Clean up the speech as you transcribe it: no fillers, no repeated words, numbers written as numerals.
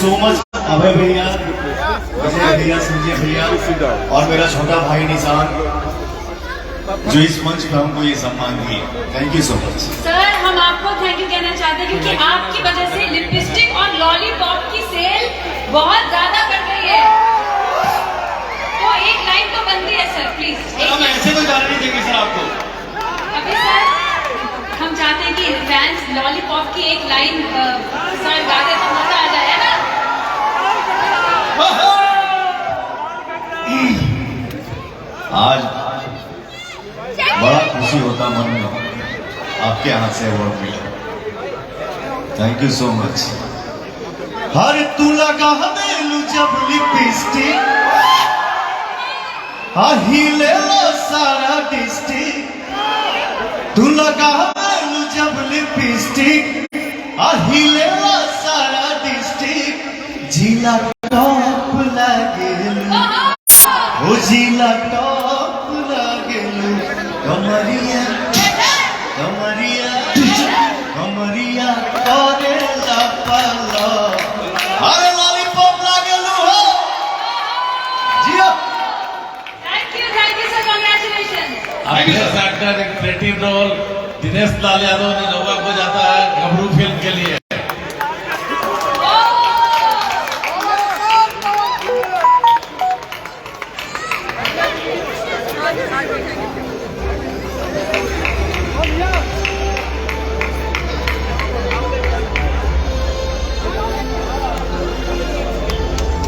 So much अभय भैया, विजय भैया, संजय भैया और मेरा छोटा भाई निशान जो इस मंच पे हमको ये सम्मान दिए। Thank you so much sir. हम आपको थैंक यू कहना चाहते हैं क्योंकि आपकी वजह से लिपस्टिक और लॉलीपॉप की सेल बहुत ज्यादा बढ़ गई है। तो एक लाइन तो बनती है सर, प्लीज। हम ऐसे तो जाने नहीं देंगे सर आपको। अभी सर हम चाहते हैं कि फैंस लॉलीपॉप की एक लाइन सर गा दे तो मजा आ जाए ना। आज बड़ा खुशी होता मन में आपके हाथ से अवार्ड मिला। Thank you so much. हर तू लगा हमेलू जब लिपस्टिक हिले लो सारा डिस्ट्रिक्ट। तू लगा हमेलू जब लिपस्टिक हिले लो सारा डिस्ट्रिक्ट। जिला टॉप लागेलू, ओ जिला टॉप लागेलू। कमरिया कमरिया कमरिया करे लपलो। अरे लॉलीपॉप लागेलू हो जियो। Thank you sir, congratulation. Best actor in creative role Dinesh Lal Yadav ने नोबा को जाता है गबरू फिल्म के लिए।